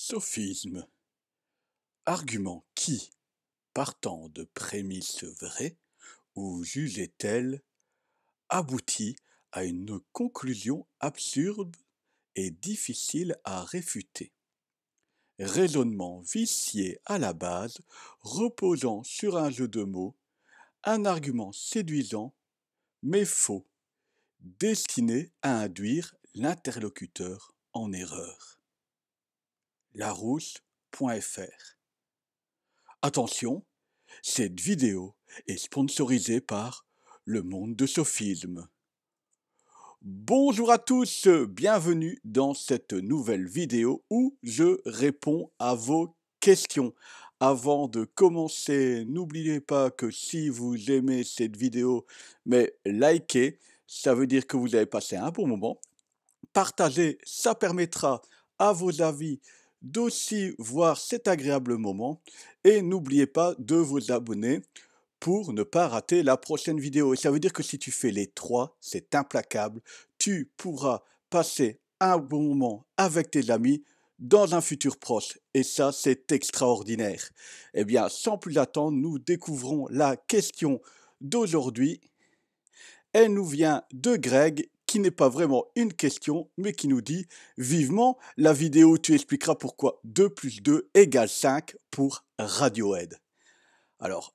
Sophisme. Argument qui, partant de prémices vraies ou jugées telles, aboutit à une conclusion absurde et difficile à réfuter. Raisonnement vicié à la base, reposant sur un jeu de mots, un argument séduisant mais faux, destiné à induire l'interlocuteur en erreur. Larousse.fr. Attention, cette vidéo est sponsorisée par Le Monde de Sophisme. Bonjour à tous, bienvenue dans cette nouvelle vidéo où je réponds à vos questions. Avant de commencer, n'oubliez pas que si vous aimez cette vidéo, likez, ça veut dire que vous avez passé un bon moment. Partagez, ça permettra à vos avis d'aussi voir cet agréable moment. Et n'oubliez pas de vous abonner pour ne pas rater la prochaine vidéo. Et ça veut dire que si tu fais les trois, c'est implacable. Tu pourras passer un bon moment avec tes amis dans un futur proche. Et ça, c'est extraordinaire. Eh bien, sans plus attendre, nous découvrons la question d'aujourd'hui. Elle nous vient de Greg, qui n'est pas vraiment une question, mais qui nous dit « Vivement la vidéo où tu expliqueras pourquoi 2 plus 2 égale 5 pour Radiohead ». Alors,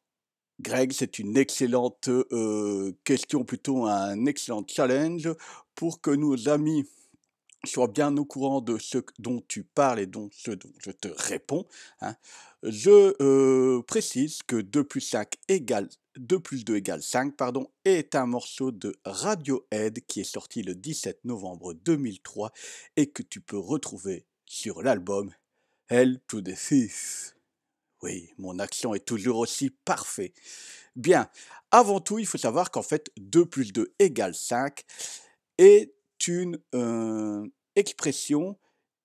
Greg, c'est une excellente question, plutôt un excellent challenge pour que nos amis sois bien au courant de ce dont tu parles et ce dont je te réponds. Hein. Je précise que 2 plus 5 égale 2 plus 2 égale 5, est un morceau de Radiohead qui est sorti le 17 novembre 2003 et que tu peux retrouver sur l'album Hell to the Thief. Oui, mon accent est toujours aussi parfait. Bien, avant tout, il faut savoir qu'en fait, 2 plus 2 égale 5 est une expression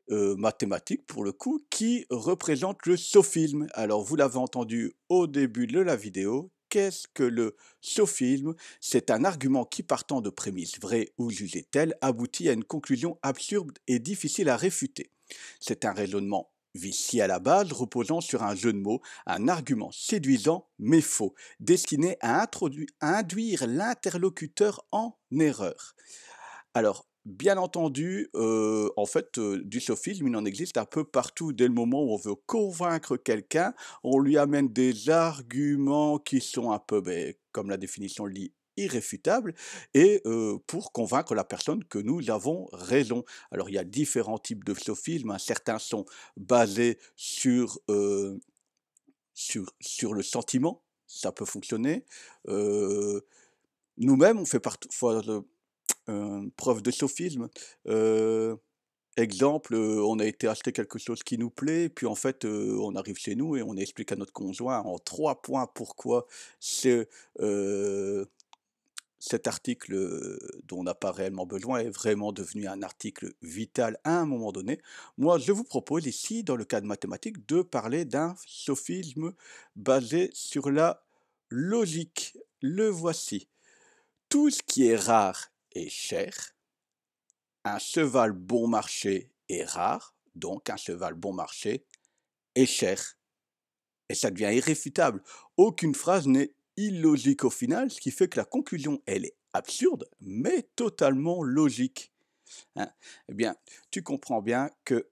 mathématique, pour le coup, qui représente le sophisme. Alors, vous l'avez entendu au début de la vidéo, qu'est-ce que le sophisme? C'est un argument qui, partant de prémices vraies ou jugées telles, aboutit à une conclusion absurde et difficile à réfuter. C'est un raisonnement vicié à la base, reposant sur un jeu de mots, un argument séduisant mais faux, destiné à induire l'interlocuteur en erreur. Alors, bien entendu, du sophisme, il en existe un peu partout. Dès le moment où on veut convaincre quelqu'un, on lui amène des arguments qui sont un peu, comme la définition le dit, irréfutables, et pour convaincre la personne que nous avons raison. Alors, il y a différents types de sophismes, hein. Certains sont basés sur le sentiment, ça peut fonctionner. Nous-mêmes, on fait parfois preuve de sophisme. Exemple, on a été acheter quelque chose qui nous plaît, puis en fait, on arrive chez nous et on explique à notre conjoint en 3 points pourquoi ce, cet article, dont on n'a pas réellement besoin est vraiment devenu un article vital à un moment donné. Moi, je vous propose ici, dans le cas de mathématiques, de parler d'un sophisme basé sur la logique. Le voici. Tout ce qui est rare est cher. Un cheval bon marché est rare, donc un cheval bon marché est cher. Et ça devient irréfutable. Aucune phrase n'est illogique au final, ce qui fait que la conclusion, elle est absurde, mais totalement logique. Hein. Eh bien, tu comprends bien que,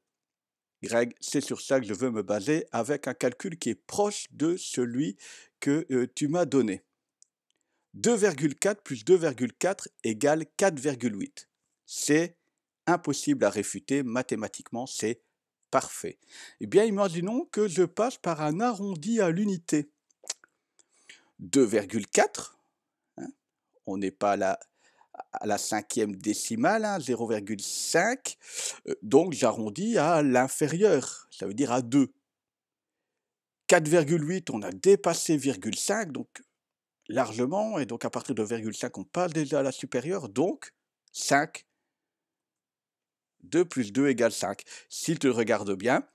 Greg, c'est sur ça que je veux me baser avec un calcul qui est proche de celui que tu m'as donné. 2,4 plus 2,4 égale 4,8. C'est impossible à réfuter, mathématiquement, c'est parfait. Eh bien, imaginons que je passe par un arrondi à l'unité. 2,4, hein, on n'est pas à la cinquième décimale, hein, 0,5, donc j'arrondis à l'inférieur, ça veut dire à 2. 4,8, on a dépassé 0,5, donc largement, et donc à partir de 0,5, on passe déjà à la supérieure, donc 5. 2 plus 2 égale 5. Si tu regardes bien,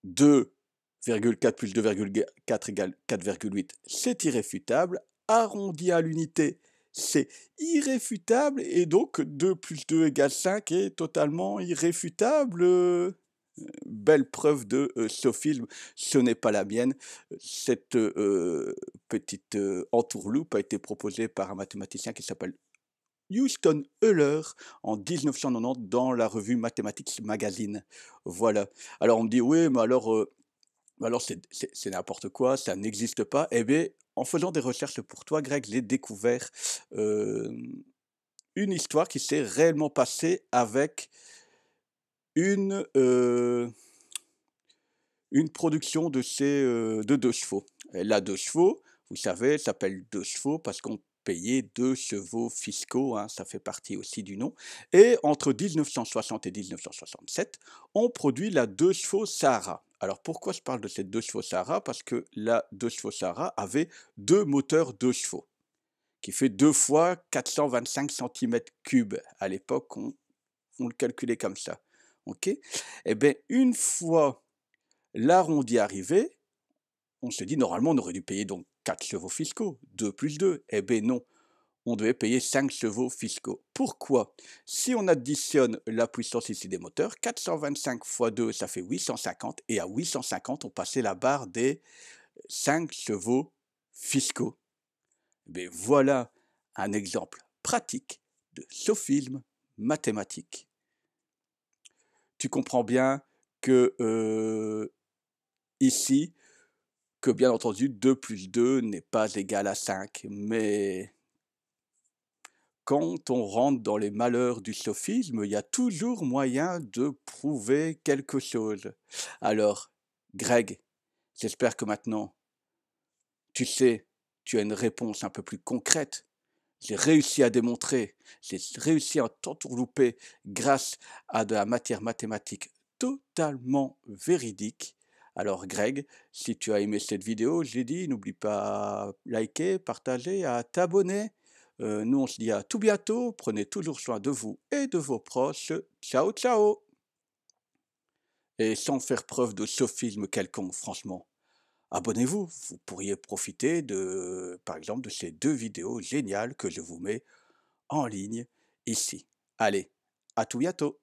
2,4 plus 2,4 égale 4,8, c'est irréfutable. Arrondi à l'unité, c'est irréfutable. Et donc 2 plus 2 égale 5 est totalement irréfutable. Belle preuve de sophisme, ce n'est pas la mienne. Cette petite entourloupe a été proposée par un mathématicien qui s'appelle Houston Euler en 1990 dans la revue Mathematics Magazine. Voilà. Alors on me dit: «Oui, mais alors c'est n'importe quoi, ça n'existe pas». Eh bien, en faisant des recherches pour toi, Greg, j'ai découvert, hem, une histoire qui s'est réellement passée avec une, une production de 2 chevaux. Et la 2 chevaux, vous savez, elle s'appelle 2 chevaux parce qu'on payait 2 chevaux fiscaux, hein, ça fait partie aussi du nom. Et entre 1960 et 1967, on produit la 2 chevaux Sahara. Alors pourquoi je parle de cette 2 chevaux Sahara? Parce que la 2 chevaux Sahara avait 2 moteurs 2 chevaux, qui fait 2 fois 425 cm3. À l'époque, on le calculait comme ça. OK? Et bien, une fois l'arrondi arrivé, on se dit normalement on aurait dû payer donc 4 chevaux fiscaux, 2 plus 2. Eh bien non, on devait payer 5 chevaux fiscaux. Pourquoi? Si on additionne la puissance ici des moteurs, 425 fois 2, ça fait 850, et à 850, on passait la barre des 5 chevaux fiscaux. Eh bien voilà un exemple pratique de sophisme mathématique. Tu comprends bien que ici, que bien entendu 2 plus 2 n'est pas égal à 5, mais quand on rentre dans les malheurs du sophisme, il y a toujours moyen de prouver quelque chose. Alors, Greg, j'espère que maintenant, tu sais, tu as une réponse un peu plus concrète. J'ai réussi à démontrer, j'ai réussi à t'entourlouper grâce à de la matière mathématique totalement véridique. Alors Greg, si tu as aimé cette vidéo, j'ai dit, n'oublie pas à liker, partager, à t'abonner. Nous, on se dit à tout bientôt. Prenez toujours soin de vous et de vos proches. Ciao, ciao! Et sans faire preuve de sophisme quelconque, franchement. Abonnez-vous, vous pourriez profiter par exemple, de ces 2 vidéos géniales que je vous mets en ligne ici. Allez, à tout bientôt.